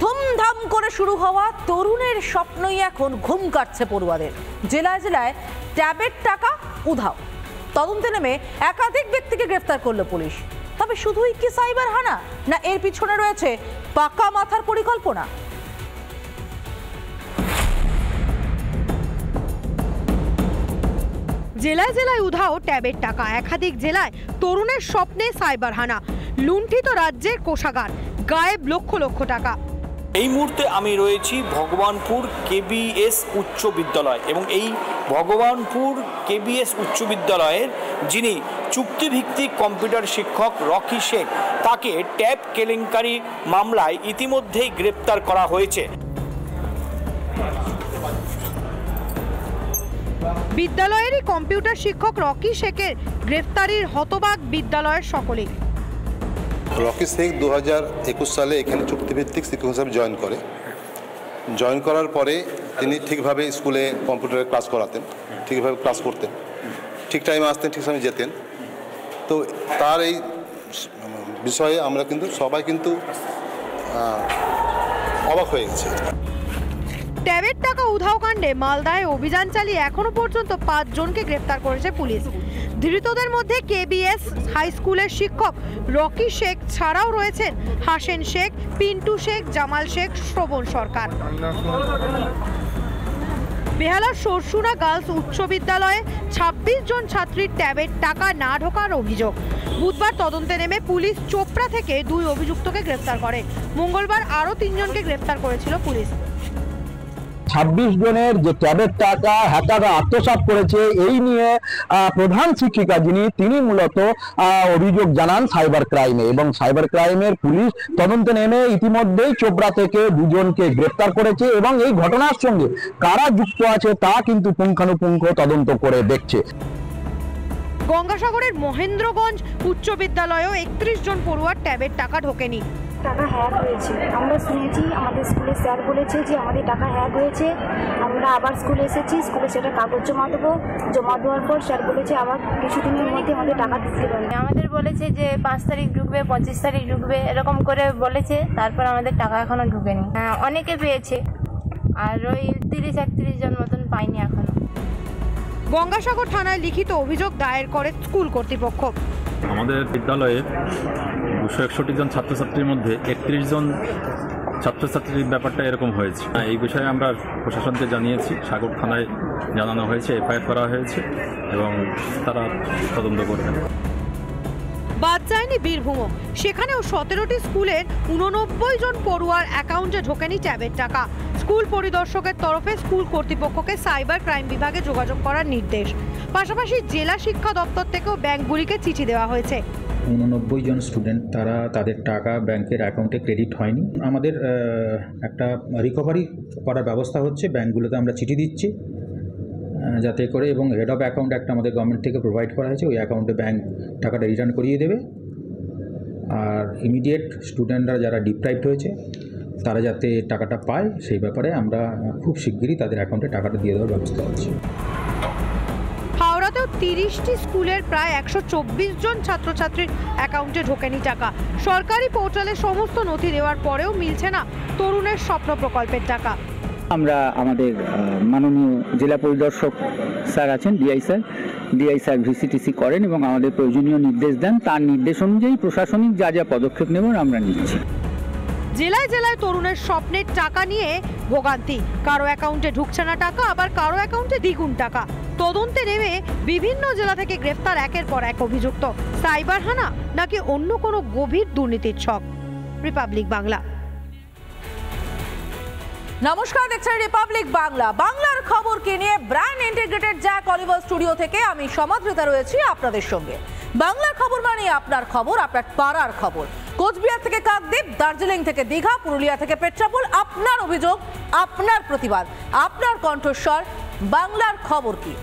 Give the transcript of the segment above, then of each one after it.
ধুমধাম করে শুরু হওয়া তরুণের স্বপ্নই এখন ঘুম কাটছে পড়ুয়াদের। জেলায় জেলায় ট্যাবের টাকা উধাও। তদন্তে নেমে একাধিক ব্যক্তিকে গ্রেফতার করলো পুলিশ। তবে শুধুই কি সাইবার হানা, না এর পিছনে রয়েছে পাকা মাথার পরিকল্পনা? জেলায় জেলায় উধাও ট্যাবের টাকা, একাধিক জেলায় তরুণের স্বপ্নে সাইবার হানা, লুণ্ঠিত রাজ্যের কোষাগার, গায়েব লক্ষ লক্ষ টাকা। এই মুহূর্তে আমি রয়েছি ভগবানপুর কেবিএস উচ্চ বিদ্যালয় এবং এই ভগবানপুর কেবিএস উচ্চ বিদ্যালয়ের যিনি চুক্তিভিত্তিক কম্পিউটার শিক্ষক রকি শেখ, তাকে ট্যাব কেলেঙ্কারি মামলায় ইতিমধ্যেই গ্রেপ্তার করা হয়েছে। বিদ্যালয়েরই কম্পিউটার শিক্ষক রকি শেখের গ্রেফতারির হতবাক বিদ্যালয়ের সকলেই। রকি শেখ 2021 সালে এখানে চুক্তিভিত্তিক শিক্ষক হিসাবে জয়েন করার পরে তিনি ঠিকভাবে স্কুলে কম্পিউটারে ক্লাস করাতেন, ঠিকভাবে ক্লাস করতেন, ঠিক টাইমে আসতেন, ঠিক সময় যেতেন। তো তার এই বিষয়ে আমরা কিন্তু সবাই কিন্তু অবাক হয়ে গেছি। ট্যাবের টাকা উধাও কাণ্ডে মালদায় অভিযান চালিয়ে এখনো পর্যন্ত 5 জনকে গ্রেফতার করেছে পুলিশ। ধৃতদের মধ্যে কেবিএস হাই স্কুলের শিক্ষক রকি শেখ ছাড়াও রয়েছেন হাসেন শেখ, পিন্টু শেখ, জামাল শেখ, শ্রবণ সরকার। বেহালার সরসুনা গার্লস উচ্চ বিদ্যালয়ে 26 জন ছাত্রীর ট্যাবের টাকা না ঢোকার অভিযোগ। বুধবার তদন্তে নেমে পুলিশ চোপড়া থেকে 2 অভিযুক্তকে গ্রেফতার করে। মঙ্গলবার আরও 3 জনকে গ্রেফতার করেছিল পুলিশ। 26 জনের যে ট্যাবের টাকা হ্যাকাররা আত্মসাৎ করেছে, এই নিয়ে প্রধান শিক্ষিকা তিনি মূলত অভিযোগ জানান সাইবার ক্রাইমে, এবং সাইবার ক্রাইমের পুলিশ তদন্তে নেমে ইতিমধ্যেই চোপড়া থেকে 2 জনকে গ্রেফতার করেছে এবং এই ঘটনার সঙ্গে কারা যুক্ত আছে তা কিন্তু পুঙ্খানুপুঙ্খ তদন্ত করে দেখছে। গঙ্গাসাগরের মহেন্দ্রগঞ্জ উচ্চ বিদ্যালয়েও 31 জন পড়ুয়ার ট্যাবের টাকা ঢোকেনি। টাকা হ্যাক হয়েছে, আমরা শুনেছি, আমাদের স্কুলে স্যার বলেছে যে আমাদের টাকা হ্যাক হয়েছে। আমরা আবার স্কুলে এসেছি, স্কুলে সেটা কাগজ জমা দেবো। জমা দেওয়ার পর স্যার বলেছে আবার কিছুদিনের মধ্যে আমাদের টাকা ঢুকতে পারে। আমাদের বলেছে যে 5 তারিখ ঢুকবে, 25 তারিখ ঢুকবে, এরকম করে বলেছে। তারপর আমাদের টাকা এখনো ঢুকেনি। অনেকে পেয়েছে, আর ওই 30-31 জন মতন পাইনি এখনো। গঙ্গাসাগর থানায় লিখিত অভিযোগ দায়ের করে স্কুল কর্তৃপক্ষ। আমাদের বিদ্যালয়ে 261 জন ছাত্রছাত্রীর মধ্যে 31 জন ছাত্রছাত্রীর ব্যাপারটা এরকম হয়েছে। এই বিষয়ে আমরা প্রশাসনকে জানিয়েছি, সাগর থানায় জানানো হয়েছে, এফআইআর করা হয়েছে এবং তারা তদন্ত করবেন। বাদ যায়নি বীরভূমও, সেখানেও 17টি স্কুলের 89 জন পড়ুয়ার অ্যাকাউন্টে ঢোকেনি ট্যাবের টাকা। স্কুল পরিদর্শকের তরফে স্কুল কর্তৃপক্ষকে সাইবার ক্রাইম বিভাগে যোগাযোগ করার নির্দেশ। পাশাপাশি জেলা শিক্ষা দপ্তর থেকেও ব্যাংকগুলিকে চিঠি দেওয়া হয়েছে। 89 জন স্টুডেন্ট, তাদের টাকা ব্যাংকের অ্যাকাউন্টে ক্রেডিট হয়নি। আমাদের একটা রিকভারি করার ব্যবস্থা হচ্ছে, ব্যাংকগুলোতে আমরা চিঠি দিচ্ছি যাতে করে, এবং হেড অফ অ্যাকাউন্ট একটা আমাদের গভর্নমেন্ট থেকে প্রোভাইড করা হয়েছে, ওই অ্যাকাউন্টে ব্যাংক টাকাটা রিটার্ন করিয়ে দেবে। আর ইমিডিয়েট স্টুডেন্টরা যারা ডিপ্রাইভড হয়েছে তারা যাতে টাকাটা পায়, সেই ব্যাপারে আমরা খুব শিগগিরই তাদের অ্যাকাউন্টে টাকাটা দিয়ে দেওয়ার ব্যবস্থা আছে। হাওড়াতেও 30টি স্কুলের প্রায় 124 জন ছাত্রছাত্রীর অ্যাকাউন্টে ঢোকেনি টাকা। সরকারি পোর্টালে সমস্ত নথি দেওয়ার পরেও মিলছে না তরুণের স্বপ্ন প্রকল্পের টাকা। আমরা আমাদের মাননীয় জেলা পরিদর্শক স্যার আছেন, ডিআই স্যার ভিসিটিসি করেন এবং আমাদের প্রয়োজনীয় নির্দেশ দেন। তার নির্দেশ অনুযায়ী প্রশাসনিক যা যা পদক্ষেপ নেবেন আমরা নিচ্ছি। জেলায় জেলায় তরুণের স্বপ্নের টাকা নিয়ে ভোগান্তি। কারো অ্যাকাউন্টে ঢুকছে না টাকা, আবার কারো অ্যাকাউন্টে দ্বিগুণ টাকা। তদন্তে নেমে বিভিন্ন জেলা থেকে গ্রেফতার একের পর এক অভিযুক্ত। সাইবার হানা নাকি অন্য কোনো গভীর দুর্নীতির ছক? রিপাবলিক বাংলা। নমস্কার, দেখছেন রিপাবলিক বাংলা। বাংলার খবরকে নিয়ে brand integrated Jack Oliver studio থেকে আমি সমাদৃতা রয়েছি আপনাদের সঙ্গে। বাংলার খবর মানে আপনার খবর, আপনার পাড়ার খবর। কোচবিহার থেকে কাকদ্বীপ, দার্জিলিং থেকে দীঘা, পুরুলিয়া থেকে পেট্রাপোল, আপনার অভিযোগ, আপনার প্রতিবাদ, আপনার কণ্ঠস্বর। বাংলার খবর কি?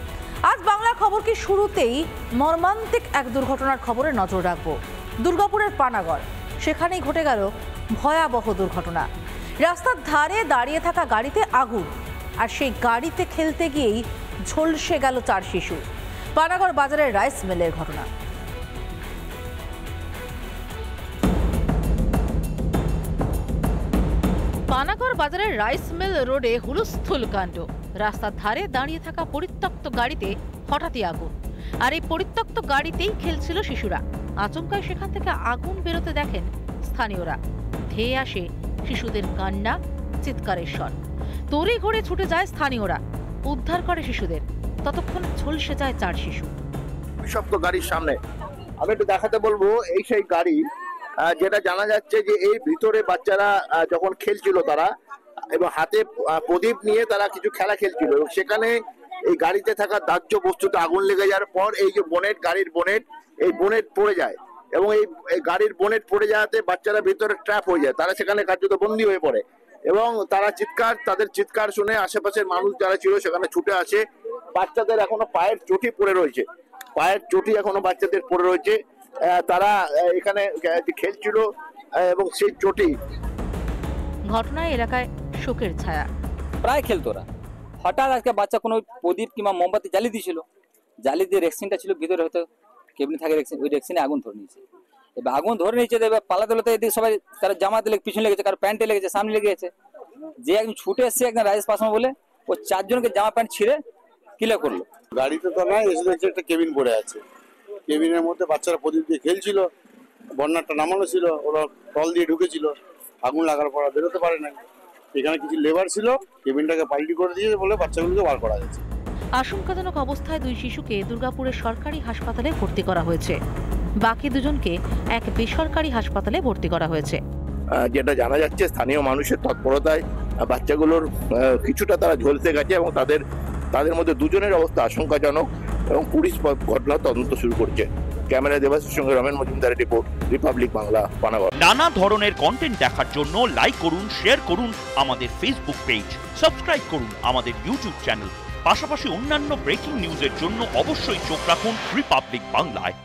আজ বাংলার খবর কি শুরুতেই মর্মান্তিক এক দুর্ঘটনার খবরে নজর রাখবো। দুর্গাপুরের পানাগড়, সেখানেই ঘটে গেল ভয়াবহ দুর্ঘটনা। রাস্তার ধারে দাঁড়িয়ে থাকা গাড়িতে আগুন, আর সেই গাড়িতে খেলতে গিয়েই ঝলসে গেল 4 শিশু। পানাগড় বাজারের রাইস মিলের ঘটনা। পানাগড় বাজারের রাইস মিল রোডে হুলস্থুল কাণ্ড। রাস্তার ধারে দাঁড়িয়ে থাকা পরিত্যক্ত গাড়িতে হঠাৎই আগুন, আর এই পরিত্যক্ত গাড়িতেই খেলছিল শিশুরা। আচমকায় সেখান থেকে আগুন বেরোতে দেখেন স্থানীয়রা। ধেয়ে আসে শিশুদের কান্না, চিৎকারের স্বর। তড়িঘড়ি ছুটে যায় স্থানীয়রা, উদ্ধার করে শিশুদের। ততক্ষণ ঝলসে যায় 4 শিশু। বিষাক্ত গাড়ির সামনে আমি একটু দেখাতে বলবো, এই সেই গাড়ি যেটা জানা যাচ্ছে যে এই ভিতরে বাচ্চারা যখন খেলছিল তারা, এবং হাতে প্রদীপ নিয়ে তারা কিছু খেলা খেলছিল, এবং সেখানে এই গাড়িতে থাকা দাহ্য বস্তুতে আগুন লেগে যাওয়ার পর এই যে গাড়ির বোনেট পড়ে যায়, এবং এই গাড়ির বোনেট পড়ে যাওয়াতে বাচ্চারা ভিতরে ট্র্যাপ হয়ে যায়। তারা সেখানে কার্যত বন্দী হয়ে পড়ে, এবং তাদের চিৎকার শুনে আশেপাশের মানুষ যারা ছিল সেখানে ছুটে আসে। বাচ্চাদের এখনো পায়ের চটি পড়ে রয়েছে, বাচ্চাদের পড়ে রয়েছে। তারা এখানে খেলছিল এবং সেই চটি। ঘটনায় এলাকায় শোকের ছায়া। প্রায় খেলতোরা, হঠাৎ আজকে বাচ্চা কোনো প্রদীপ কিংবা মোমবাতি জ্বালিয়ে দিয়েছিল, জ্বালিয়ে দিয়ে রেক্সিনটা ছিল ভিতরে, হয়তো কেমনি থাকে রেক্সিন, ওই রেক্সিনে আগুন ধরে নিয়েছে। এবার আগুন ধরে নিয়েছে, এবার পালাতে পালাতে এদিকে সবাই, কারো জামাতে পিছনে লেগেছে, কারো প্যান্টে লেগেছে, সামনে লেগে গেছে। যে একজন ছুটে এসছে একদম রাজেশ পাসমা বলে, ও 4 জনকে জামা প্যান্ট ছিঁড়ে ক্লিয়ার করলো। গাড়িতে তো নয়, এসে দেখছে একটা কেবিন পড়ে আছে, কেবিনের মধ্যে বাচ্চারা প্রদীপ দিয়ে খেলছিল, বন্যাটা নামানো ছিল, ওরা তল দিয়ে ঢুকেছিল, আগুন লাগার পর বেরোতে পারে না। এখানে কিছু লেবার ছিল, কেবিনটাকে পাল্টি করে দিয়ে বলে বাচ্চাগুলোকে বার করা গেছে। আশঙ্কাজনক অবস্থায় 2 শিশুকে দুর্গাপুরের সরকারি হাসপাতালে ভর্তি করা হয়েছে। বাকি 2 জনকে এক বেসরকারি হাসপাতালে ভর্তি করা হয়েছে। যেটা জানা যাচ্ছে, স্থানীয় মানুষের তৎপরতায় বাচ্চাগুলোর কিছুটা তারা ঝলসে গেছে, এবং তাদের মধ্যে 2 জনের অবস্থা আশঙ্কাজনক, এবং পুলিশ ঘটনা তদন্ত শুরু করছে। ক্যামেরা দেবাশীর সঙ্গে রমেন মজুমদারের রিপোর্ট, রিপাবলিক বাংলা, পানাগড়। নানা ধরনের কন্টেন্ট দেখার জন্য লাইক করুন, শেয়ার করুন আমাদের ফেসবুক পেজ, সাবস্ক্রাইব করুন আমাদের ইউটিউব চ্যানেল। পাশাপাশি অন্যান্য ব্রেকিং নিউজের জন্য অবশ্যই চোখ রাখুন রিপাবলিক বাংলায়।